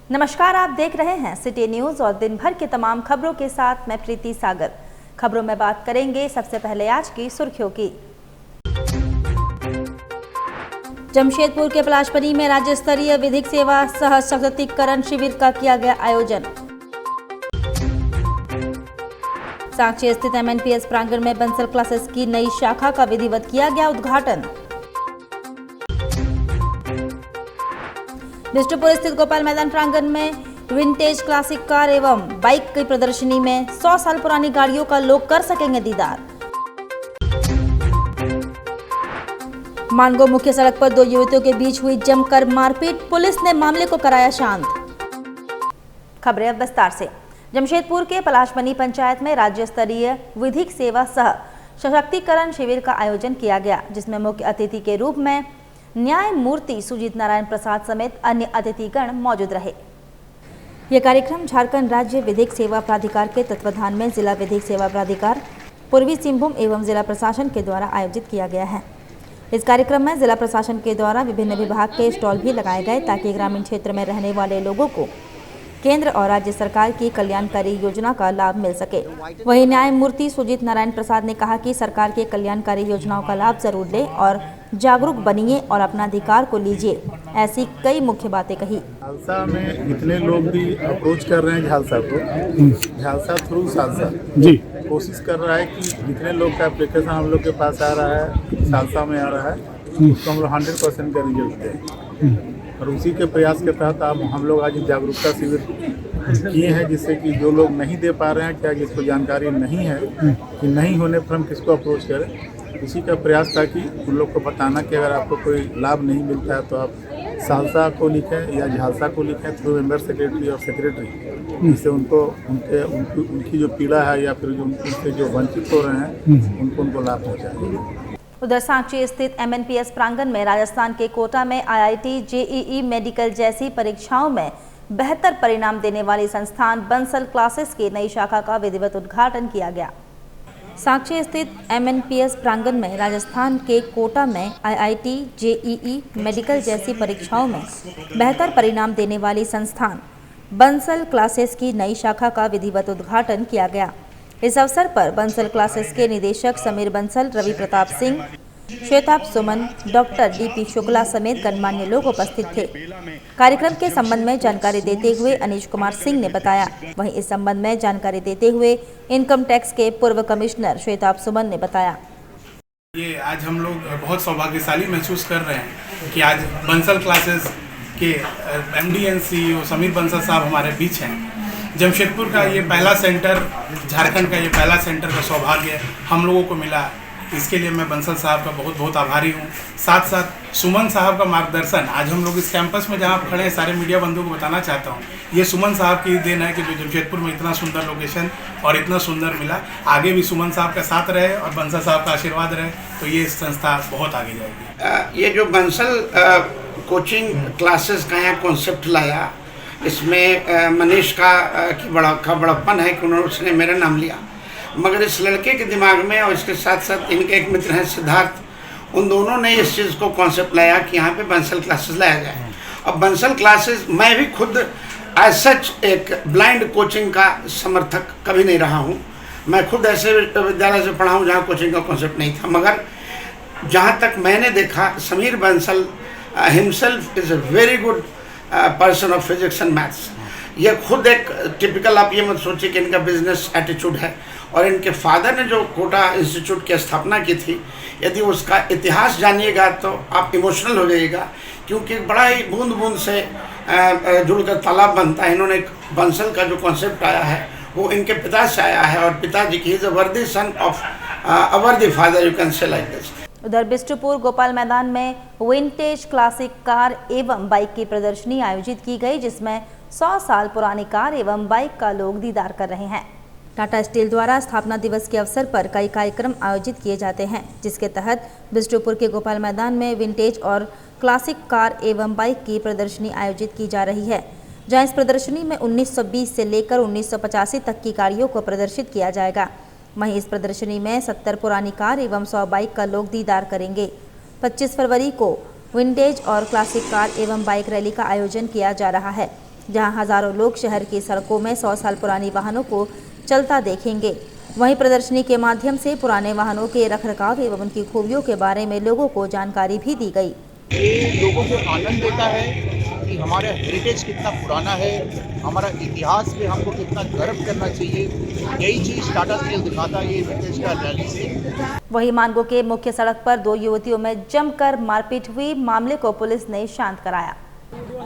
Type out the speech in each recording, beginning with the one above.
नमस्कार, आप देख रहे हैं सिटी न्यूज और दिन भर की तमाम खबरों के साथ मैं प्रीति सागर। खबरों में बात करेंगे सबसे पहले आज की सुर्खियों की। जमशेदपुर के पलाशपरी में राज्य स्तरीय विधिक सेवा सह सशक्तिकरण शिविर का किया गया आयोजन। सांची स्थित MNPS प्रांगण में बंसल क्लासेस की नई शाखा का विधिवत किया गया उद्घाटन। बिष्टुपुर स्थित गोपाल मैदान प्रांगण में विंटेज क्लासिक कार एवं बाइक की प्रदर्शनी में 100 साल पुरानी गाड़ियों का लोग कर सकेंगे दीदार। मानगो मुख्य सड़क पर दो युवतियों के बीच हुई जमकर मारपीट, पुलिस ने मामले को कराया शांत। खबरें अब विस्तार से। जमशेदपुर के पलाशपनी पंचायत में राज्य स्तरीय विधिक सेवा सह सशक्तिकरण शिविर का आयोजन किया गया, जिसमें मुख्य अतिथि के रूप में न्यायमूर्ति सुजीत नारायण प्रसाद समेत अन्य अतिथिगण मौजूद रहे। यह कार्यक्रम झारखंड राज्य विधिक सेवा प्राधिकार के तत्वाधान में जिला विधिक सेवा प्राधिकार पूर्वी सिंहभूम एवं जिला प्रशासन के द्वारा आयोजित किया गया है। इस कार्यक्रम में जिला प्रशासन के द्वारा विभिन्न विभाग के स्टॉल भी लगाए गए ताकि ग्रामीण क्षेत्र में रहने वाले लोगों को केंद्र और राज्य सरकार की कल्याणकारी योजना का लाभ मिल सके। वहीं न्यायमूर्ति सुजीत नारायण प्रसाद ने कहा कि सरकार के कल्याणकारी योजनाओं का लाभ जरूर लें और जागरूक बनिए और अपना अधिकार को लीजिए, ऐसी कई मुख्य बातें कही। झालसा में इतने लोग भी अप्रोच कर रहे हैं झालसा को, झालसा थ्रू सालसा जी कोशिश कर रहा है कि जितने लोग का एप्लीकेशन हम लोग के पास आ रहा है, सालसा में आ रहा है, उसको हम लोग 100% का रिजल्ट दें। और उसी के प्रयास के तहत अब हम लोग आज जागरूकता शिविर किए हैं, जिससे कि जो लोग नहीं दे पा रहे हैं, क्या जिसको जानकारी नहीं है कि नहीं होने पर हम किसको अप्रोच करें, उसी का प्रयास था कि उन लोग को बताना कि अगर आपको कोई लाभ नहीं मिलता है तो आप सालसा को लिखें या झालसा को लिखें थ्रू मेंबर सेक्रेटरी और सेक्रेटरी, जिससे उनको उनकी जो पीड़ा है या फिर जो उनसे जो वंचित हो रहे हैं उनको लाभ पहुँचाए। उधर सांची स्थित MNPS प्रांगण में राजस्थान के कोटा में IIT JEE मेडिकल जैसी परीक्षाओं में बेहतर परिणाम देने वाली संस्थान बंसल क्लासेस की नई शाखा का विधिवत उद्घाटन किया गया। सांची स्थित MNPS प्रांगण में राजस्थान के कोटा में IIT JEE मेडिकल जैसी परीक्षाओं में बेहतर परिणाम देने वाली संस्थान बंसल क्लासेस की नई शाखा का विधिवत उद्घाटन किया गया। इस अवसर पर बंसल क्लासेस के निदेशक समीर बंसल, रवि प्रताप सिंह, श्वेताभ सुमन, डॉक्टर DP शुक्ला समेत गणमान्य लोग उपस्थित थे। कार्यक्रम के संबंध में जानकारी देते हुए अनीश कुमार सिंह ने बताया। वहीं इस संबंध में जानकारी देते हुए इनकम टैक्स के पूर्व कमिश्नर श्वेताभ सुमन ने बताया। ये आज हम लोग बहुत सौभाग्यशाली महसूस कर रहे हैं कि आज बंसल क्लासेस के MD and CEO Sameer Bansal साहब हमारे बीच हैं। जमशेदपुर का ये पहला सेंटर, झारखंड का ये पहला सेंटर का सौभाग्य हम लोगों को मिला। इसके लिए मैं बंसल साहब का बहुत बहुत आभारी हूँ। साथ साथ सुमन साहब का मार्गदर्शन, आज हम लोग इस कैंपस में जहाँ खड़े हैं सारे मीडिया बंधुओं को बताना चाहता हूँ, ये सुमन साहब की देन है कि जो जमशेदपुर में इतना सुंदर लोकेशन और इतना सुंदर मिला। आगे भी सुमन साहब का साथ रहे और बंसल साहब का आशीर्वाद रहे तो ये संस्था बहुत आगे जाएगी। ये जो बंसल कोचिंग क्लासेस का यहाँ कॉन्सेप्ट लाया, इसमें मनीष की बड़प्पन है कि उसने मेरा नाम लिया, मगर इस लड़के के दिमाग में और इसके साथ साथ इनके एक मित्र हैं सिद्धार्थ, उन दोनों ने इस चीज़ को कॉन्सेप्ट लाया कि यहाँ पे बंसल क्लासेस लाया जाए। अब बंसल क्लासेस, मैं भी खुद एज सच एक ब्लाइंड कोचिंग का समर्थक कभी नहीं रहा हूँ। मैं खुद ऐसे विद्यालय से पढ़ा हूँ जहाँ कोचिंग का कॉन्सेप्ट नहीं था, मगर जहाँ तक मैंने देखा, Sameer Bansal himself is a very good person of physics and maths. ये खुद एक टिपिकल, आप ये मत सोचिए कि इनका बिजनेस एटीट्यूड है। और इनके फादर ने जो कोटा इंस्टीट्यूट की स्थापना की थी, यदि उसका इतिहास जानिएगा तो आप इमोशनल हो जाइएगा, क्योंकि बड़ा ही बूंद बूंद से जुड़कर तालाब बनता है। इन्होंने बंसल का जो कॉन्सेप्ट आया है वो इनके पिता से आया है और पिताजी की इज अ वर्दी सन ऑफ अ वर्दी father, you can say like this. उधर बिष्टुपुर गोपाल मैदान में विंटेज क्लासिक कार एवं बाइक की प्रदर्शनी आयोजित की गई, जिसमें 100 साल पुरानी कार एवं बाइक का लोग दीदार कर रहे हैं। टाटा स्टील द्वारा स्थापना दिवस के अवसर पर कई कार्यक्रम आयोजित किए जाते हैं, जिसके तहत बिष्टुपुर के गोपाल मैदान में विंटेज और क्लासिक कार एवं बाइक की प्रदर्शनी आयोजित की जा रही है, जहां इस प्रदर्शनी में 1920 से लेकर 1985 तक की गाड़ियों को प्रदर्शित किया जाएगा। वहीं इस प्रदर्शनी में 70 पुरानी कार एवं 100 बाइक का लोग दीदार करेंगे। 25 फरवरी को विंटेज और क्लासिक कार एवं बाइक रैली का आयोजन किया जा रहा है। जहां हजारों लोग शहर की सड़कों में 100 साल पुरानी वाहनों को चलता देखेंगे। वहीं प्रदर्शनी के माध्यम से पुराने वाहनों के रखरखाव एवं उनकी खूबियों के बारे में लोगों को जानकारी भी दी गई। ये लोगों को आनंद देता है कि हमारा हेरिटेज कितना पुराना है, हमारा इतिहास पे हमको कितना गर्व करना चाहिए। यही चीज़ टाटा स्टील दिखाता है ये हेरिटेज का रैली से। वहीं मानगो के मुख्य सड़क पर 2 युवतियों में जमकर मारपीट हुई, मामले को पुलिस ने शांत कराया।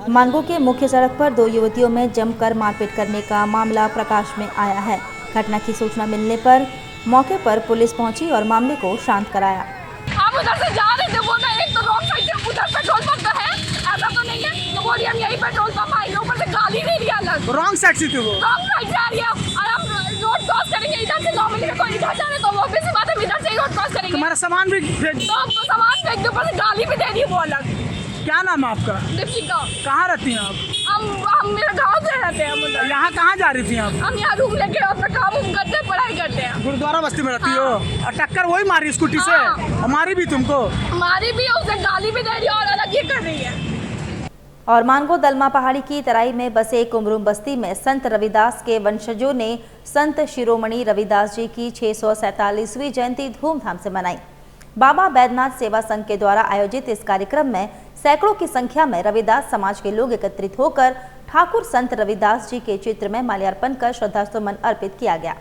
मानगो के मुख्य सड़क पर 2 युवतियों में जमकर मारपीट करने का मामला प्रकाश में आया है। घटना की सूचना मिलने पर मौके पर पुलिस पहुंची और मामले को शांत कराया। हम उधर से जा रहे थे, वो ना एक तो रॉन्ग साइड से उधर पेट्रोल पंप है, ऐसा तो नहीं है, तो बोलिए हम यही पेट्रोल पंप आए, ऊपर से गाली दे रही है अलग। रॉन्ग साइड से थे वो, रॉन्ग साइड से आ रही है और हम रोड क्रॉस करेंगे इधर से, नॉर्मली कोई इधर जा रहे तो वो भी बात है, इधर से ही रोड क्रॉस करेंगे। तुम्हारा सामान भी तो हमको सामान फेंक दे, ऊपर से गाली भी दे रही है वो अलग। क्या नाम है आपका? दीपिका। कहाँ रहती हैं आप? हम मेरे गाँव से रहते हैं। हम उधर यहाँ कहाँ जा रही थी आप? हम यहाँ रूम लेके अपना काम करते हैं, पढ़ाई करते हैं। गुरुद्वारा बस्ती में रहती हो? और टक्कर वही मारी स्कूटी से? हमारी भी तुमको? हमारी भी, उसे गाली भी दे रही है और अलग ये कर रही है। और मानगो दलमा पहाड़ी की तराई में बसे कुमरूम बस्ती में संत रविदास के वंशजों ने संत शिरोमणि रविदास जी की 647वीं जयंती धूमधाम से मनाई। बाबा बैद्यनाथ सेवा संघ के द्वारा आयोजित इस कार्यक्रम में सैकड़ों की संख्या में रविदास समाज के लोग एकत्रित होकर ठाकुर संत रविदास जी के चित्र में माल्यार्पण कर श्रद्धासुमन अर्पित किया गया।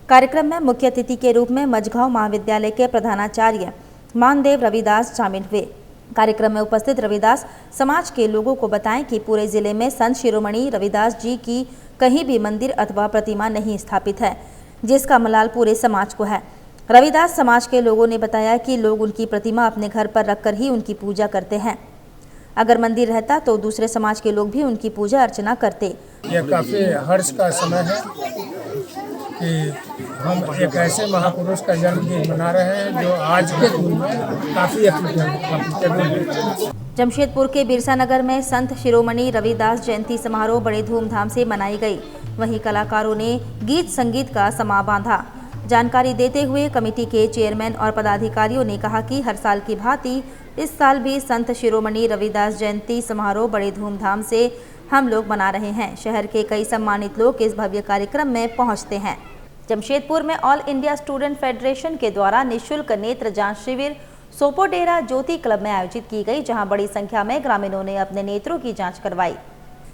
कार्यक्रम में मुख्य अतिथि के रूप में मझगांव महाविद्यालय के प्रधानाचार्य मानदेव रविदास शामिल हुए। कार्यक्रम में उपस्थित रविदास समाज के लोगों को बताएं कि पूरे जिले में संत शिरोमणि रविदास जी की कहीं भी मंदिर अथवा प्रतिमा नहीं स्थापित है, जिसका मलाल पूरे समाज को है। रविदास समाज के लोगों ने बताया कि लोग उनकी प्रतिमा अपने घर पर रखकर ही उनकी पूजा करते हैं। अगर मंदिर रहता तो दूसरे समाज के लोग भी उनकी पूजा अर्चना करते। यह काफ़ी हर्ष का समय है कि हम एक ऐसे महापुरुष का जन्मदिन मना रहे हैं जो आज के दिन में काफ़ी अप्रिय। जमशेदपुर के बिरसा नगर में संत शिरोमणि रविदास जयंती समारोह बड़े धूमधाम से मनाई गई। वहीं कलाकारों ने गीत संगीत का समा बांधा। जानकारी देते हुए कमेटी के चेयरमैन और पदाधिकारियों ने कहा कि हर साल की भांति इस साल भी संत शिरोमणि रविदास जयंती समारोह बड़े धूमधाम से हम लोग मना रहे हैं। शहर के कई सम्मानित लोग इस भव्य कार्यक्रम में पहुंचते हैं। जमशेदपुर में ऑल इंडिया स्टूडेंट फेडरेशन के द्वारा निःशुल्क नेत्र जांच शिविर सोपोडेरा ज्योति क्लब में आयोजित की गई, जहां बड़ी संख्या में ग्रामीणों ने अपने नेत्रों की जांच करवाई।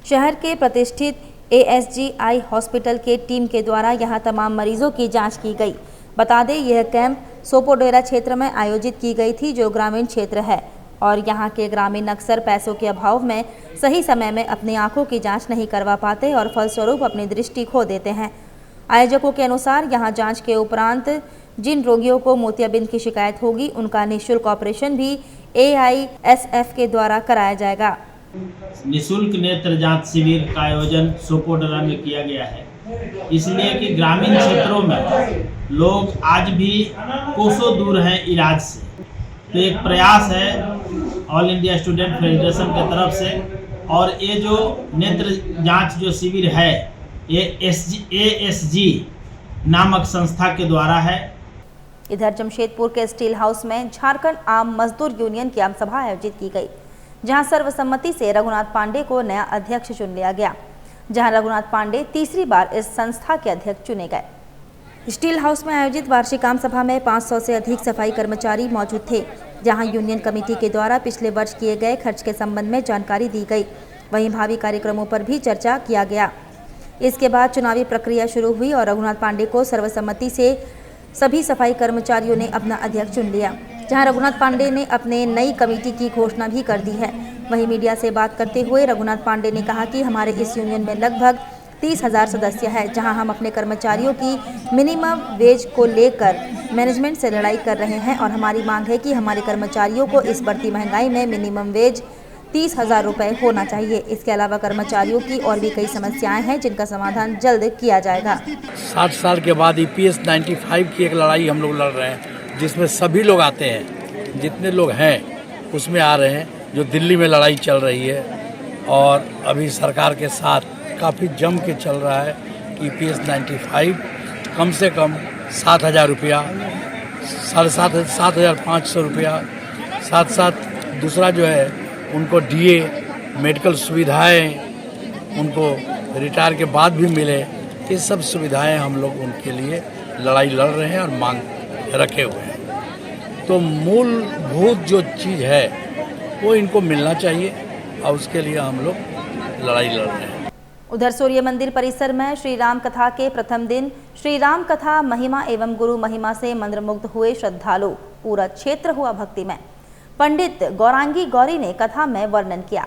शहर के प्रतिष्ठित ASGI हॉस्पिटल के टीम के द्वारा यहां तमाम मरीजों की जांच की गई। बता दें, यह कैंप सोपोडेरा क्षेत्र में आयोजित की गई थी, जो ग्रामीण क्षेत्र है और यहां के ग्रामीण अक्सर पैसों के अभाव में सही समय में अपनी आंखों की जांच नहीं करवा पाते और फलस्वरूप अपनी दृष्टि खो देते हैं। आयोजकों के अनुसार यहां जांच के उपरांत जिन रोगियों को मोतियाबिंद की शिकायत होगी, उनका निःशुल्क ऑपरेशन भी AISF के द्वारा कराया जाएगा। निःशुल्क नेत्र जांच शिविर का आयोजन सोपोडेरा में किया गया है, इसलिए कि ग्रामीण क्षेत्रों में लोग आज भी कोसों दूर हैं इलाज से। तो एक प्रयास है ऑल इंडिया स्टूडेंट फेडरेशन की तरफ से, और ये जो नेत्र जांच जो शिविर है ये ASG नामक संस्था के द्वारा है। इधर जमशेदपुर के स्टील हाउस में झारखंड आम मजदूर यूनियन की आम सभा आयोजित की गई, जहां सर्वसम्मति से रघुनाथ पांडे को नया अध्यक्ष चुन लिया गया। जहां रघुनाथ पांडे तीसरी बार इस संस्था के अध्यक्ष चुने गए। स्टील हाउस में आयोजित वार्षिक आम सभा में 500 से अधिक सफाई कर्मचारी मौजूद थे, जहां यूनियन कमेटी के द्वारा पिछले वर्ष किए गए खर्च के संबंध में जानकारी दी गई। वहीं भावी कार्यक्रमों पर भी चर्चा किया गया। इसके बाद चुनावी प्रक्रिया शुरू हुई और रघुनाथ पांडे को सर्वसम्मति से सभी सफाई कर्मचारियों ने अपना अध्यक्ष चुन लिया। जहां रघुनाथ पांडे ने अपने नई कमेटी की घोषणा भी कर दी है। वहीं मीडिया से बात करते हुए रघुनाथ पांडे ने कहा कि हमारे इस यूनियन में लगभग 30,000 सदस्य हैं, जहां हम अपने कर्मचारियों की मिनिमम वेज को लेकर मैनेजमेंट से लड़ाई कर रहे हैं और हमारी मांग है कि हमारे कर्मचारियों को इस बढ़ती महंगाई में मिनिमम वेज 30,000 रुपये होना चाहिए। इसके अलावा कर्मचारियों की और भी कई समस्याएं हैं, जिनका समाधान जल्द किया जाएगा। 60 साल के बाद EPS 95 की एक लड़ाई हम लोग लड़ रहे हैं, जिसमें सभी लोग आते हैं, जितने लोग हैं उसमें आ रहे हैं। जो दिल्ली में लड़ाई चल रही है और अभी सरकार के साथ काफ़ी जम के चल रहा है कि EPS 95 कम से कम 7,000 रुपया, 7,500 रुपया, साथ साथ दूसरा जो है उनको DA मेडिकल सुविधाएं उनको रिटायर के बाद भी मिले, ये सब सुविधाएं हम लोग उनके लिए लड़ाई लड़ रहे हैं और मांग रखे हुए हैं। तो मूलभूत जो चीज़ है वो इनको मिलना चाहिए और उसके लिए हम लोग लड़ाई लड़ रहे हैं। उधर सूर्य मंदिर परिसर में श्री राम कथा के प्रथम दिन श्री राम कथा महिमा एवं गुरु महिमा से मंत्रमुग्ध हुए श्रद्धालु। पूरा क्षेत्र हुआ भक्ति में। पंडित गौरांगी गौरी ने कथा में वर्णन किया।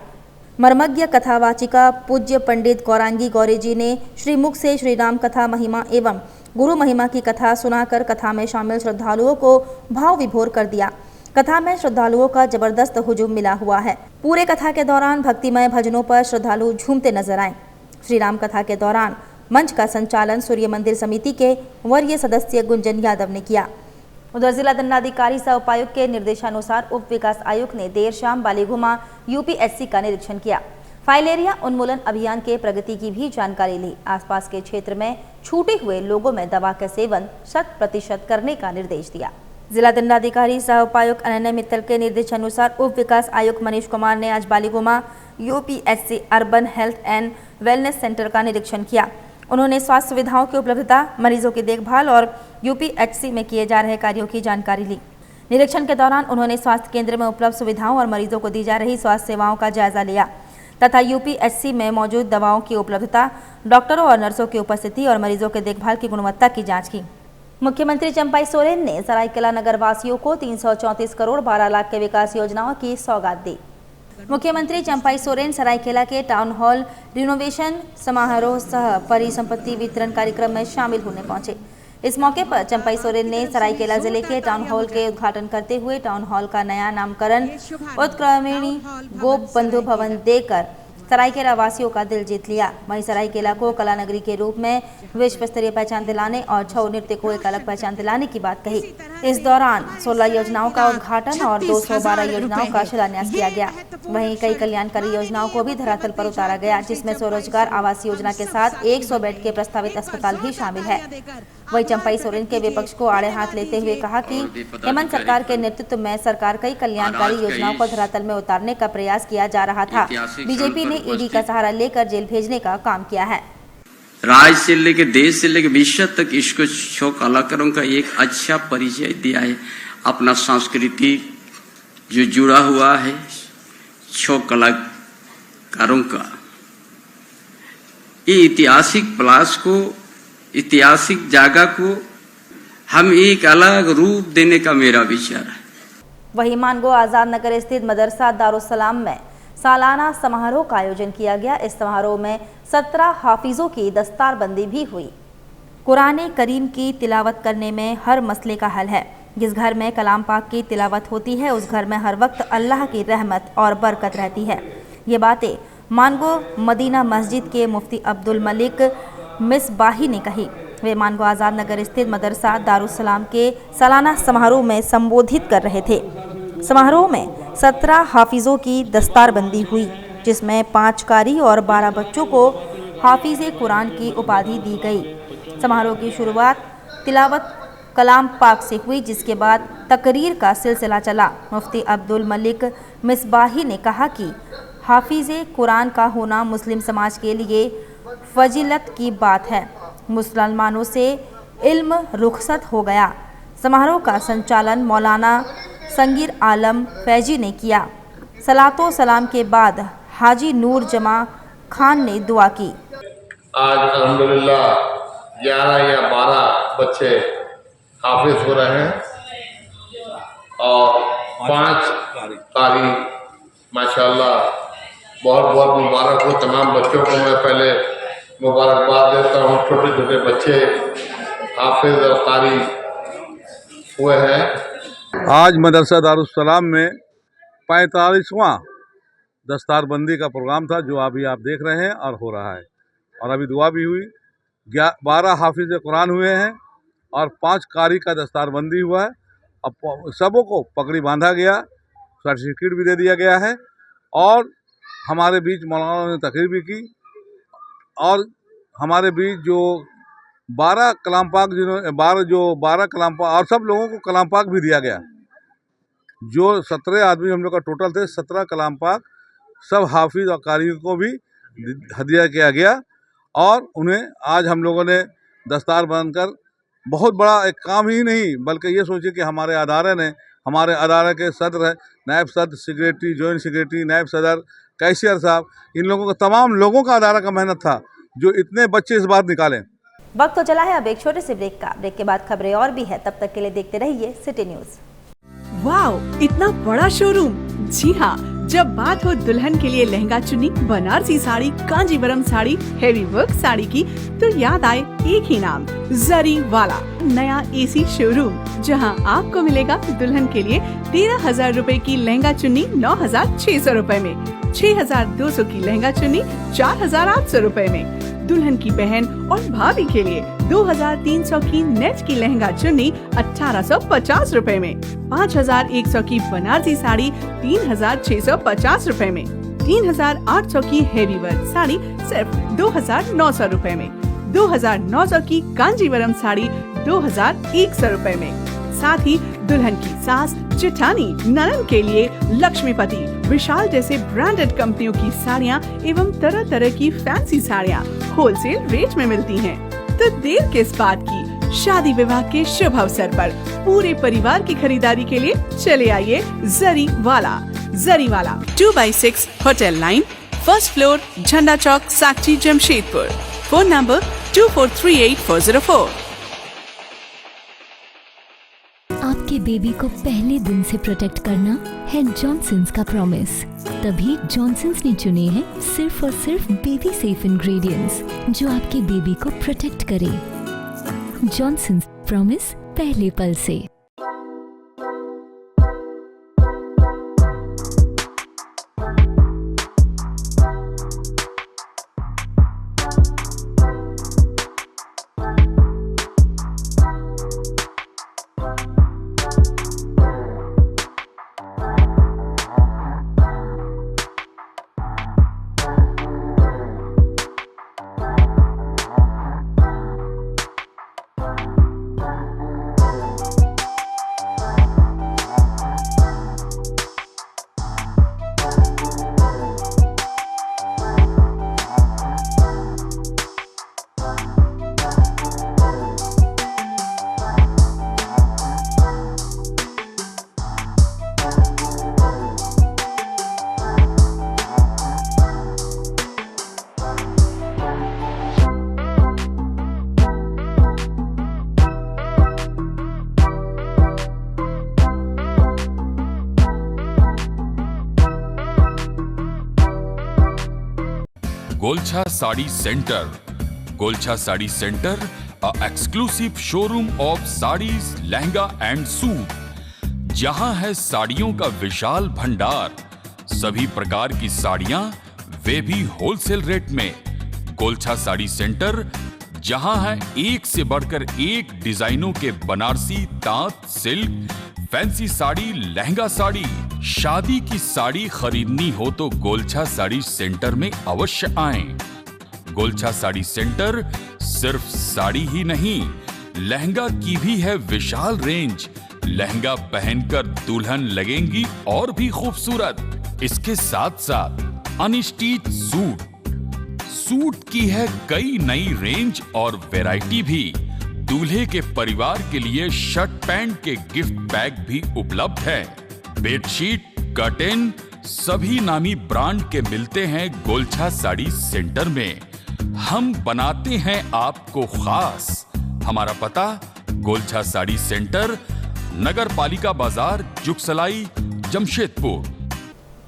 मर्मज्ञ कथावाचिका पूज्य पंडित गौरांगी गौरी जी ने श्रीमुख से श्री राम कथा महिमा एवं गुरु महिमा की कथा सुनाकर कथा में शामिल श्रद्धालुओं को भाव विभोर कर दिया। कथा में श्रद्धालुओं का जबरदस्त हुजूम मिला हुआ है। पूरे कथा के दौरान भक्तिमय भजनों पर श्रद्धालु झूमते नजर आए। श्री राम कथा के दौरान मंच का संचालन सूर्य मंदिर समिति के वरीय सदस्य गुंजन यादव ने किया। उधर जिला दंडाधिकारी सह उपायुक्त के निर्देशानुसार उप विकास आयुक्त ने देर शाम बालीघुमा यूपीएससी का निरीक्षण किया। फाइलेरिया उन्मूलन अभियान के प्रगति की भी जानकारी ली। आसपास के क्षेत्र में छूटे हुए लोगों में दवा का सेवन 100% करने का निर्देश दिया। जिला दंडाधिकारी सह उपायुक्त अनन्या मित्तल के निर्देशानुसार उप विकास आयुक्त मनीष कुमार ने आज Balighuma UPSC urban health and wellness centre का निरीक्षण किया। उन्होंने स्वास्थ्य सुविधाओं की उपलब्धता, मरीजों की देखभाल और यूपीएचसी में किए जा रहे कार्यों की जानकारी ली। निरीक्षण के दौरान उन्होंने स्वास्थ्य केंद्र में उपलब्ध सुविधाओं और मरीजों को दी जा रही स्वास्थ्य सेवाओं का जायजा लिया तथा यूपीएचसी में मौजूद दवाओं की उपलब्धता, डॉक्टरों और नर्सों की उपस्थिति और मरीजों के देखभाल की गुणवत्ता की जाँच की। मुख्यमंत्री चंपाई सोरेन ने सरायकेला नगर वासियों को 334 करोड़ 12 लाख के विकास योजनाओं की सौगात दी। मुख्यमंत्री चंपाई सोरेन सरायकेला के टाउन हॉल रिनोवेशन समारोह सह परिसंपत्ति वितरण कार्यक्रम में शामिल होने पहुंचे। इस मौके पर चंपाई सोरेन ने सरायकेला जिले के टाउन हॉल के उद्घाटन करते हुए टाउन हॉल का नया नामकरण उत्क्रमणीय गोप बंधु भवन देकर सरायकेला वासियों का दिल जीत लिया। वहीं सरायकेला को कला नगरी के रूप में विश्व स्तरीय पहचान दिलाने और छऊ नृत्य को एक अलग पहचान दिलाने की बात कही। इस दौरान 16 योजनाओं का उद्घाटन और 212 योजनाओं का शिलान्यास किया गया। वहीं कई कल्याणकारी योजनाओं को भी धरातल पर उतारा गया, जिसमें स्वरोजगार आवास योजना के साथ 100 बेड के प्रस्तावित अस्पताल भी शामिल है। वहीं चंपाई सोरेन के विपक्ष को आड़े हाथ लेते हुए कहा कि हेमंत सरकार के नेतृत्व में सरकार कई कल्याणकारी योजनाओं को धरातल में उतारने का प्रयास किया जा रहा था। बीजेपी ने ईडी का सहारा लेकर जेल भेजने का काम किया है। राज्य से लेकर देश से लेकर विश्व तक इसको छौ कलाकारों का एक अच्छा परिचय दिया है। अपना संस्कृति जो जुड़ा हुआ है छौ कलाकारों का, ये ऐतिहासिक प्लास को, ऐतिहासिक जगह को हम एक अलग रूप देने का मेरा विचार है। वहीं मानगो आजाद नगर स्थित मदरसा दारुस्सलाम में सालाना समारोह का आयोजन किया गया। इस समारोह में 17 हाफिजों की दस्तारबंदी भी हुई। कुरान करीम की तिलावत करने में हर मसले का हल है। जिस घर में कलाम पाक की तिलावत होती है उस घर में हर वक्त अल्लाह की रहमत और बरकत रहती है। ये बातें मानगो मदीना मस्जिद के मुफ्ती अब्दुल मलिक मिसबाही ने कही। वे मानगो आज़ाद नगर स्थित मदरसा दारुस्सलाम के सालाना समारोह में संबोधित कर रहे थे। समारोह में 17 हाफिजों की दस्तारबंदी हुई, जिसमें 5 कारी और 12 बच्चों को हाफिज़े कुरान की उपाधि दी गई। समारोह की शुरुआत तिलावत कलाम पाक से हुई, जिसके बाद तकरीर का सिलसिला चला। मुफ्ती अब्दुल मलिक मिसबाही ने कहा कि हाफिज़े कुरान का होना मुस्लिम समाज के लिए फजीलत की बात है। मुसलमानों से इल्म रुखसत हो गया। समारोह का संचालन मौलाना संगीर आलम फैजी ने किया। सलातो सलाम के बाद हाजी नूर जमा खान ने दुआ की। आज अल्हम्दुलिल्लाह 11 या 12 बच्चे हाफिज हो रहे हैं और 5 कारी माशाल्लाह। बहुत बहुत मुबारक हो तमाम बच्चों को। मैं पहले मुबारकबाद देता हूँ। छोटे छोटे बच्चे हाफिज और कारी हुए हैं। आज मदरसा दारुस्सलाम में 45वां दस्तारबंदी का प्रोग्राम था, जो अभी आप देख रहे हैं और हो रहा है। और अभी दुआ भी हुई। 12 हाफिज कुरान हुए हैं और 5 कारी का दस्तारबंदी हुआ है। अब सबों को पगड़ी बांधा गया, सर्टिफिकेट भी दे दिया गया है। और हमारे बीच मौलाना ने तकरीर भी की और हमारे बीच जो 12 कलाम पाक जिन्होंने 12 कलाम पाक और सब लोगों को कलाम पाक भी दिया गया। जो 17 आदमी हम लोग का टोटल थे, 17 कलाम पाक सब हाफिज और कारियों को भी हदिया किया गया और उन्हें आज हम लोगों ने दस्तार बनकर बहुत बड़ा एक काम ही नहीं बल्कि ये सोचिए कि हमारे अदारे के सदर, नायब सदर, सेक्रेटरी, जॉइंट सेक्रेटरी, नायब सदर, कैशियर साहब, इन लोगों का, तमाम लोगों का अदारा का मेहनत था जो इतने बच्चे इस बार निकालें। वक्त तो चला है अब एक छोटे से ब्रेक का। ब्रेक के बाद खबरें और भी है, तब तक के लिए देखते रहिए सिटी न्यूज। वाओ, इतना बड़ा शोरूम! जी हाँ, जब बात हो दुल्हन के लिए लहंगा चुन्नी, बनारसी साड़ी, कांजीवरम साड़ी, हेवी वर्क साड़ी की, तो याद आए एक ही नाम, जरी वाला। नया एसी शोरूम जहां आपको मिलेगा दुल्हन के लिए 13,000 रूपए की लहंगा चुन्नी 9,600 रूपए में, 6,200 की लहंगा चुन्नी 4,800 रूपए में। दुल्हन की बहन और भाभी के लिए 2,300 की नेट की लहंगा चुन्नी 1,850 रूपए में, 5,100 की बनारसी साड़ी 3,650 रूपए में, 3,800 की हेवी वर्क साड़ी सिर्फ 2,900 रूपए में, 2,900 की कांजीवरम साड़ी 2,100 रूपए में। साथ ही दुल्हन की सास, जेठानी, ननद के लिए लक्ष्मीपति, विशाल जैसे ब्रांडेड कंपनियों की साड़ियाँ एवं तरह तरह की फैंसी साड़ियाँ होलसेल रेट में मिलती हैं। तो देर किस बात की, शादी विवाह के शुभ अवसर पर पूरे परिवार की खरीदारी के लिए चले आइए जरी वाला। 2/6 hotel line, first floor, Jhanda Chowk, Sakchi, Jamshedpur. Phone number 2438-404। आपके बेबी को पहले दिन से प्रोटेक्ट करना है जॉनसन्स का प्रॉमिस। तभी जॉनसन्स ने चुने हैं सिर्फ और सिर्फ बेबी सेफ इंग्रेडिएंट्स जो आपके बेबी को प्रोटेक्ट करे। जॉनसन्स प्रॉमिस, पहले पल से। Golchha sari centre. Golchha sari centre, a exclusive showroom of saris, lehenga and suit. जहां है साड़ियों का विशाल भंडार, सभी प्रकार की साड़ियां, वे भी होलसेल रेट में। गोलछा साड़ी सेंटर, जहां है एक से बढ़कर एक डिजाइनों के बनारसी, तांत, सिल्क, फैंसी साड़ी, लहंगा साड़ी। शादी की साड़ी खरीदनी हो तो गोलछा साड़ी सेंटर में अवश्य आएं। गोलछा साड़ी सेंटर सिर्फ साड़ी ही नहीं, लहंगा की भी है विशाल रेंज। लहंगा पहनकर दुल्हन लगेंगी और भी खूबसूरत। इसके साथ साथ अनस्टिच सूट की है कई नई रेंज और वैरायटी भी। दूल्हे के परिवार के लिए शर्ट पैंट के गिफ्ट पैक भी उपलब्ध है। बेडशीट, कर्टेन सभी नामी ब्रांड के मिलते हैं गोलछा साड़ी सेंटर में। हम बनाते हैं आपको खास। हमारा पता गोलछा साड़ी सेंटर, नगर पालिका बाजार, जुगसलाई, जमशेदपुर।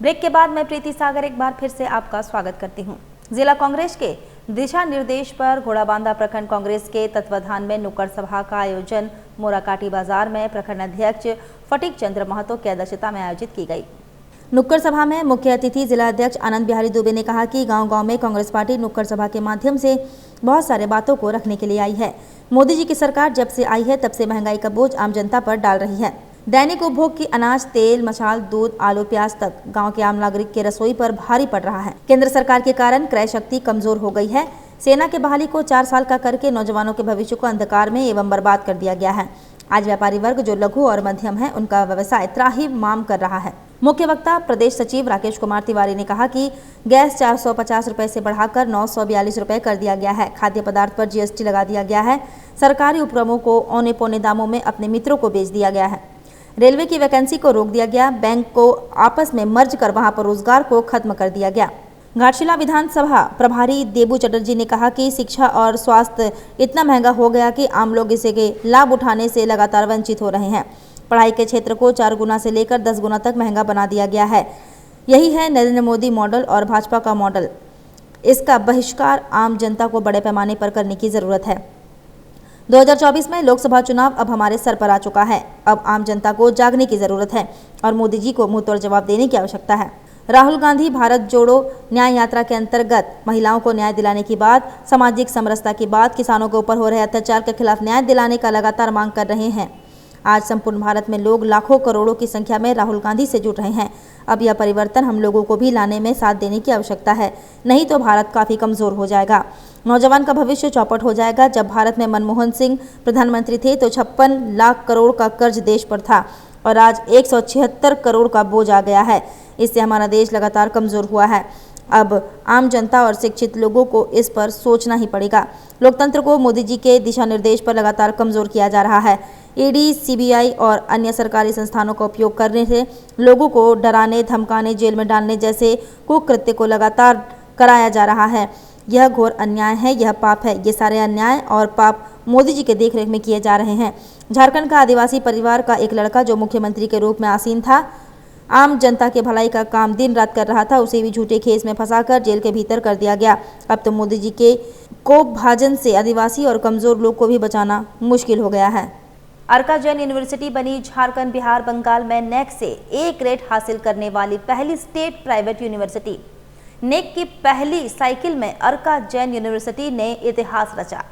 ब्रेक के बाद मैं प्रीति सागर एक बार फिर से आपका स्वागत करती हूं। जिला कांग्रेस के दिशा निर्देश पर घोड़ाबांधा प्रखंड कांग्रेस के तत्वाधान में नुक्कड़ सभा का आयोजन मोराकाटी बाजार में प्रखंड अध्यक्ष फटीक चंद्र महतो की अध्यक्षता में आयोजित की गई। नुक्कड़ सभा में मुख्य अतिथि जिला अध्यक्ष आनंद बिहारी दुबे ने कहा कि गांव-गांव में कांग्रेस पार्टी नुक्कड़ सभा के माध्यम से बहुत सारे बातों को रखने के लिए आई है। मोदी जी की सरकार जब से आई है तब से महंगाई का बोझ आम जनता पर डाल रही है। दैनिक उपभोग की अनाज, तेल, मसाल, दूध, आलू, प्याज तक गांव के आम नागरिक के रसोई पर भारी पड़ रहा है। केंद्र सरकार के कारण क्रय शक्ति कमजोर हो गई है। सेना के बहाली को 4 साल का करके नौजवानों के भविष्य को अंधकार में एवं बर्बाद कर दिया गया है। आज व्यापारी वर्ग जो लघु और मध्यम है, उनका व्यवसाय त्राही माम कर रहा है। मुख्य वक्ता प्रदेश सचिव राकेश कुमार तिवारी ने कहा कि गैस 450 रुपए से बढ़ाकर 942 रुपए कर दिया गया है। खाद्य पदार्थ पर जीएसटी लगा दिया गया है। सरकारी उपक्रमों को औने पौने दामों में अपने मित्रों को बेच दिया गया है। रेलवे की वैकेंसी को रोक दिया गया। बैंक को आपस में मर्ज कर वहां पर रोजगार को खत्म कर दिया गया। घाटशिला विधानसभा प्रभारी देबू चटर्जी ने कहा कि शिक्षा और स्वास्थ्य इतना महंगा हो गया कि आम लोग इसे के लाभ उठाने से लगातार वंचित हो रहे हैं। पढ़ाई के क्षेत्र को 4 गुना से लेकर 10 गुना तक महंगा बना दिया गया है। यही है नरेंद्र मोदी मॉडल और भाजपा का मॉडल। इसका बहिष्कार आम जनता को बड़े पैमाने पर करने की जरूरत है। 2024 में लोकसभा चुनाव अब हमारे सर पर आ चुका है। अब आम जनता को जागने की जरूरत है और मोदी जी को मुंहतोड़ जवाब देने की आवश्यकता है। राहुल गांधी भारत जोड़ो न्याय यात्रा के अंतर्गत महिलाओं को न्याय दिलाने की बात, सामाजिक समरसता की बात, किसानों के ऊपर हो रहे अत्याचार के खिलाफ न्याय दिलाने का लगातार मांग कर रहे हैं। आज संपूर्ण भारत में लोग लाखों करोड़ों की संख्या में राहुल गांधी से जुड़ रहे हैं। अब यह परिवर्तन हम लोगों को भी लाने में साथ देने की आवश्यकता है, नहीं तो भारत काफी कमजोर हो जाएगा। नौजवान का भविष्य चौपट हो जाएगा। जब भारत में मनमोहन सिंह प्रधानमंत्री थे तो 56 लाख करोड़ का कर्ज देश पर था और आज 176 करोड़ का बोझ आ गया है। इससे हमारा देश लगातार कमजोर हुआ है। अब आम जनता और शिक्षित लोगों को इस पर सोचना ही पड़ेगा। लोकतंत्र को मोदी जी के दिशा निर्देश पर लगातार कमजोर किया जा रहा है। ईडी, सीबीआई और अन्य सरकारी संस्थानों का उपयोग करने से लोगों को डराने, धमकाने, जेल में डालने जैसे कुकृत्य को लगातार कराया जा रहा है। यह घोर अन्याय है, यह पाप है। ये सारे अन्याय और पाप मोदी जी के देखरेख में किए जा रहे हैं। झारखंड का आदिवासी परिवार का एक लड़का जो मुख्यमंत्री के रूप में आसीन था, आम जनता के भलाई का काम दिन रात कर रहा था, उसे भी झूठे केस में फंसाकर जेल के भीतर कर दिया गया। अब तो मोदी जी के कोप भाजन से आदिवासी और कमजोर लोग को भी बचाना मुश्किल हो गया है। अर्का जैन यूनिवर्सिटी बनी झारखंड, बिहार, बंगाल में नेक से ए ग्रेड हासिल करने वाली पहली स्टेट प्राइवेट यूनिवर्सिटी। नेक की पहली साइकिल में अर्का जैन यूनिवर्सिटी ने इतिहास रचा।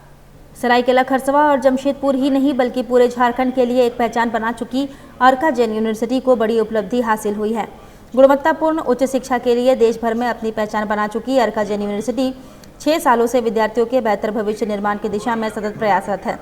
सरायकेला खरसवा और जमशेदपुर ही नहीं बल्कि पूरे झारखंड के लिए एक पहचान बना चुकी अर्का जैन यूनिवर्सिटी को बड़ी उपलब्धि हासिल हुई है। गुणवत्तापूर्ण उच्च शिक्षा के लिए देश भर में अपनी पहचान बना चुकी अर्का जैन यूनिवर्सिटी 6 सालों से विद्यार्थियों के बेहतर भविष्य निर्माण की दिशा में सतत प्रयासरत है।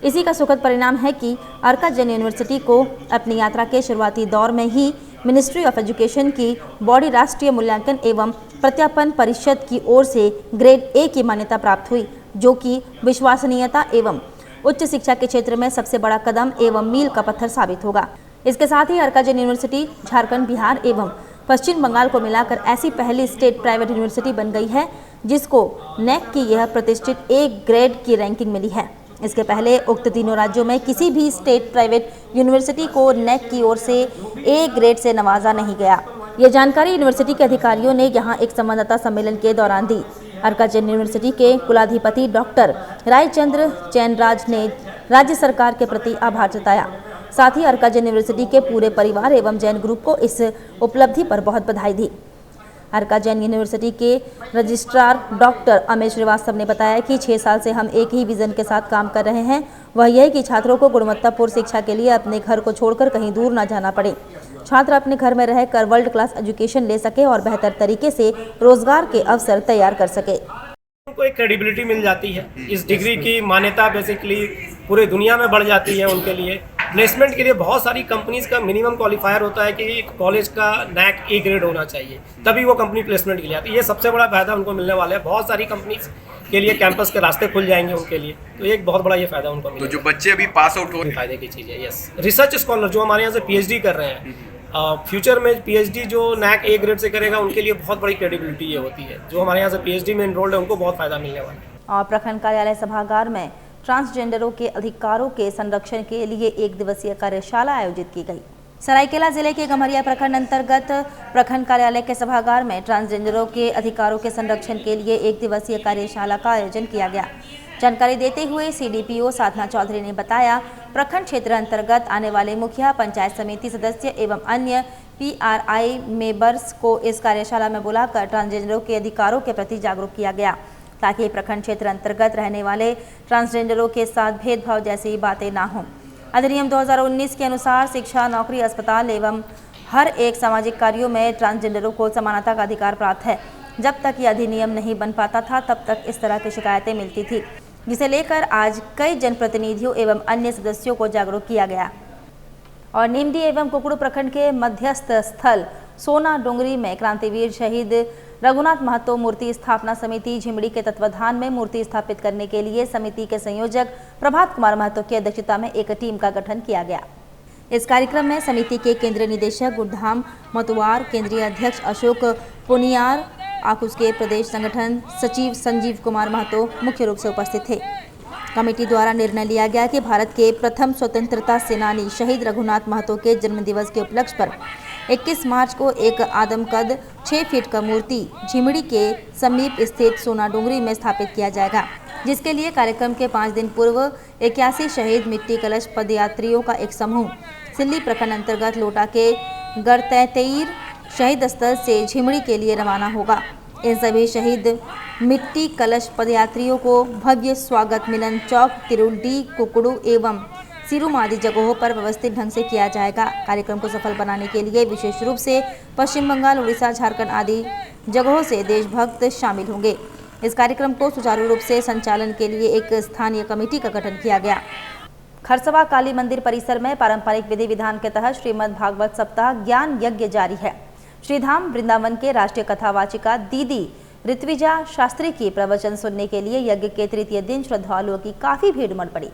इसी का सुखद परिणाम है कि अर्का जैन यूनिवर्सिटी को अपनी यात्रा के शुरुआती दौर में ही मिनिस्ट्री ऑफ एजुकेशन की बॉडी राष्ट्रीय मूल्यांकन एवं प्रत्यापन परिषद की ओर से ग्रेड ए की मान्यता प्राप्त हुई, जो कि विश्वसनीयता एवं उच्च शिक्षा के क्षेत्र में सबसे बड़ा कदम एवं मील का पत्थर साबित होगा। इसके साथ ही अर्का जैन यूनिवर्सिटी झारखंड, बिहार एवं पश्चिम बंगाल को मिलाकर ऐसी पहली स्टेट प्राइवेट यूनिवर्सिटी बन गई है जिसको नेक की यह प्रतिष्ठित ए ग्रेड की रैंकिंग मिली है। इसके पहले उक्त तीनों राज्यों में किसी भी स्टेट प्राइवेट यूनिवर्सिटी को नेक की ओर से ए ग्रेड से नवाजा नहीं गया। ये जानकारी यूनिवर्सिटी के अधिकारियों ने यहां एक संवाददाता सम्मेलन के दौरान दी। अर्का जैन यूनिवर्सिटी के कुलाधिपति डॉक्टर रायचंद्र चैनराज ने राज्य सरकार के प्रति आभार जताया। साथ ही अर्का जैन यूनिवर्सिटी के पूरे परिवार एवं जैन ग्रुप को इस उपलब्धि पर बहुत बधाई दी। अर्का जैन यूनिवर्सिटी के रजिस्ट्रार डॉक्टर अमेश श्रीवास्तव ने बताया कि 6 साल से हम एक ही विजन के साथ काम कर रहे हैं, वह यह कि छात्रों को गुणवत्तापूर्ण शिक्षा के लिए अपने घर को छोड़कर कहीं दूर न जाना पड़े। छात्र अपने घर में रहकर वर्ल्ड क्लास एजुकेशन ले सके और बेहतर तरीके से रोजगार के अवसर तैयार कर सके। उनको एक क्रेडिबिलिटी मिल जाती है, इस डिग्री की मान्यता बेसिकली पूरे दुनिया में बढ़ जाती है उनके लिए। प्लेसमेंट के लिए बहुत सारी कंपनीज का मिनिमम क्वालिफायर होता है कि कॉलेज का नैक ए ग्रेड होना चाहिए, तभी वो कंपनी प्लेसमेंट के लिए आती है। ये सबसे बड़ा फायदा उनको मिलने वाला है। बहुत सारी कंपनीज के लिए कैंपस के रास्ते खुल जाएंगे उनके लिए, तो एक बहुत बड़ा ये फायदा उनको मिलेगा। तो जो बच्चे अभी पास आउट हो फायदे की चीज़ है। यस, रिसर्च स्कॉलर जो हमारे यहाँ से पीएचडी कर रहे हैं, फ्यूचर में पीएचडी जो नैक ए ग्रेड से करेगा उनके लिए बहुत बड़ी क्रेडिबिलिटी ये होती है। जो हमारे यहाँ से पीएचडी में एनरोल्ड है उनको बहुत फायदा मिलने वाला है। और प्रखंड कार्यालय सभागार में ट्रांसजेंडरों के अधिकारों के संरक्षण के लिए 1 दिवसीय कार्यशाला आयोजित की गई। सरायकेला जिले के गम्हरिया प्रखंड अंतर्गत प्रखंड कार्यालय के सभागार में ट्रांसजेंडरों के अधिकारों के संरक्षण के लिए 1 दिवसीय कार्यशाला का आयोजन किया गया। जानकारी देते हुए सीडीपीओ साधना चौधरी ने बताया, प्रखंड क्षेत्र अंतर्गत आने वाले मुखिया, पंचायत समिति सदस्य एवं अन्य पीआरआई मेंबर्स को इस कार्यशाला में बुलाकर ट्रांसजेंडरों के अधिकारों के प्रति जागरूक किया गया, ताकि प्रखंड क्षेत्र अंतर्गत रहने वाले ट्रांसजेंडरों के साथ भेदभाव जैसी बातें ना हों। अधिनियम 2019 के अनुसार शिक्षा, नौकरी, अस्पताल एवं हर एक सामाजिक कार्यों में ट्रांसजेंडरों को समानता का अधिकार प्राप्त है। जब तक यह अधिनियम नहीं बन पाता था तब तक इस तरह की शिकायतें मिलती थी, जिसे लेकर आज कई जनप्रतिनिधियों एवं अन्य सदस्यों को जागरूक किया गया। और नीमडी एवं कुकड़ू प्रखंड के मध्यस्थ स्थल सोना डोंगरी में क्रांतिवीर शहीद रघुनाथ महतो मूर्ति स्थापना समिति झिमड़ी के तत्वाधान में मूर्ति स्थापित करने के लिए समिति के संयोजक प्रभात कुमार महतो की अध्यक्षता में एक टीम का गठन किया गया। इस कार्यक्रम में समिति के केंद्रीय निदेशक गुरधाम मतवार, केंद्रीय अध्यक्ष अशोक पुनियार, आकुस के प्रदेश संगठन सचिव संजीव कुमार महतो मुख्य रूप से उपस्थित थे। कमेटी द्वारा निर्णय लिया गया कि भारत के प्रथम स्वतंत्रता सेनानी शहीद रघुनाथ महतो के जन्मदिवस के उपलक्ष्य पर 21 मार्च को एक आदमकद 6 फीट का मूर्ति झिमड़ी के समीप स्थित सोना डोंगरी में स्थापित किया जाएगा, जिसके लिए कार्यक्रम के 5 दिन पूर्व 81 शहीद मिट्टी कलश पदयात्रियों का एक समूह सिल्ली प्रखंड अंतर्गत लोटा के गरतैतीर शहीद स्थल से झिमड़ी के लिए रवाना होगा। इन सभी शहीद मिट्टी कलश पदयात्रियों को भव्य स्वागत मिलन चौक, तिरुल्डी, कुकड़ू एवं सिरुम आदि जगहों पर व्यवस्थित ढंग से किया जाएगा। कार्यक्रम को सफल बनाने के लिए विशेष रूप से पश्चिम बंगाल, उड़ीसा, झारखंड आदि जगहों से देशभक्त शामिल होंगे। इस कार्यक्रम को सुचारू रूप से संचालन के लिए एक स्थानीय कमेटी का गठन किया गया। खरसवा काली मंदिर परिसर में पारंपरिक विधि विधान के तहत श्रीमद् भागवत सप्ताह ज्ञान यज्ञ जारी है। श्रीधाम वृंदावन के राष्ट्रीय कथावाचिका दीदी ऋत्विजा शास्त्री की प्रवचन सुनने के लिए यज्ञ के तृतीय दिन श्रद्धालुओं की काफी भीड़ उमड़ पड़ी।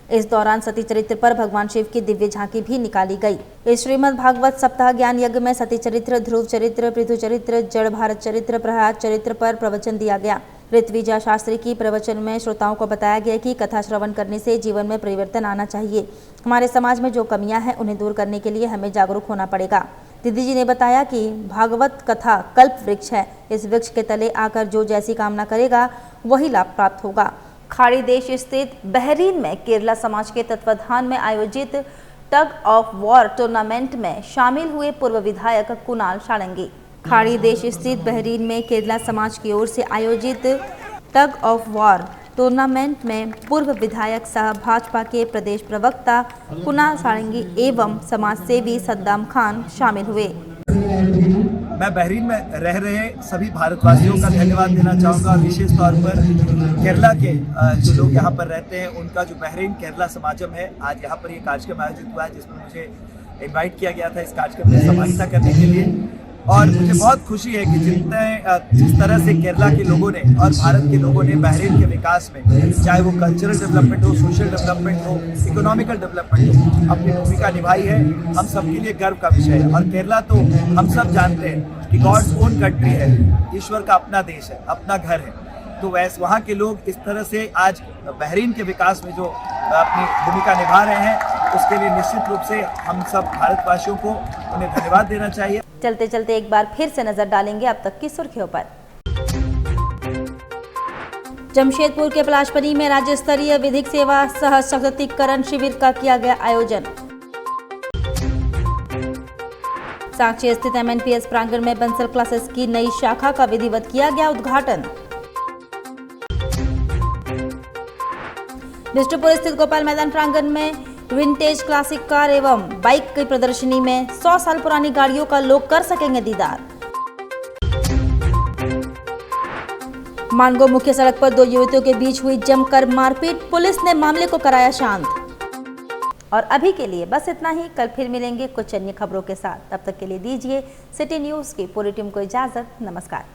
इस दौरान सती चरित्र पर भगवान शिव की दिव्य झांकी भी निकाली गई। इस श्रीमद् भागवत सप्ताह ज्ञान यज्ञ में सती चरित्र, ध्रुव चरित्र, पृथु चरित्र, जड़ भारत चरित्र, प्रहलाद चरित्र पर प्रवचन दिया गया। ऋत्विजा शास्त्री की प्रवचन में श्रोताओं को बताया गया कि कथा श्रवण करने से जीवन में परिवर्तन आना चाहिए। हमारे समाज में जो कमियां हैं उन्हें दूर करने के लिए हमें जागरूक होना पड़ेगा। दीदी जी ने बताया कि भागवत कथा कल्प वृक्ष है। इस वृक्ष के तले आकर जो जैसी कामना करेगा वही लाभ प्राप्त होगा। खाड़ी देश स्थित बहरीन में केरला समाज के तत्वाधान में आयोजित टग ऑफ वॉर टूर्नामेंट में शामिल हुए पूर्व विधायक कुणाल सारंगी। खाड़ी देश स्थित बहरीन में केरला समाज की ओर से आयोजित टग ऑफ वॉर टूर्नामेंट में पूर्व विधायक सह भाजपा के प्रदेश प्रवक्ता कुणाल सारंगी एवं समाजसेवी सद्दाम खान शामिल हुए। मैं बहरीन में रह रहे सभी भारतवासियों का धन्यवाद देना चाहूँगा। विशेष तौर पर केरला के जो लोग यहाँ पर रहते हैं उनका जो बहरीन केरला समाजम है, आज यहाँ पर ये कार्यक्रम आयोजित हुआ है जिसमें मुझे इनवाइट किया गया था इस कार्यक्रम में सहभागिता करने के लिए। और मुझे बहुत खुशी है कि जिस तरह से केरला के लोगों ने और भारत के लोगों ने बहरीन के विकास में, चाहे वो कल्चरल डेवलपमेंट हो, सोशल डेवलपमेंट हो, इकोनॉमिकल डेवलपमेंट हो, अपनी भूमिका निभाई है, हम सबके लिए गर्व का विषय है। और केरला तो हम सब जानते हैं कि गॉड्स ओन कंट्री है, ईश्वर का अपना देश है, अपना घर है। तो वैसे वहाँ के लोग इस तरह से आज बहरीन के विकास में जो अपनी भूमिका निभा रहे हैं, उसके लिए निश्चित रूप से हम सब भारतवासियों को उन्हें धन्यवाद देना चाहिए। चलते चलते एक बार फिर से नजर डालेंगे अब तक की सुर्खियों पर। जमशेदपुर के पलाशपनी में राज्य स्तरीय विधिक सेवा सह सशक्तिकरण शिविर का किया गया आयोजन। साक्षी स्थित MNPS प्रांगण में बंसल क्लासेस की नई शाखा का विधिवत किया गया उद्घाटन। बिष्टुपुर स्थित गोपाल मैदान प्रांगण में विंटेज क्लासिक कार एवं बाइक की प्रदर्शनी में 100 साल पुरानी गाड़ियों का लोग कर सकेंगे दीदार। मानगो मुख्य सड़क पर 2 युवतियों के बीच हुई जमकर मारपीट, पुलिस ने मामले को कराया शांत। और अभी के लिए बस इतना ही। कल फिर मिलेंगे कुछ अन्य खबरों के साथ। तब तक के लिए दीजिए सिटी न्यूज की पूरी टीम को इजाजत। नमस्कार।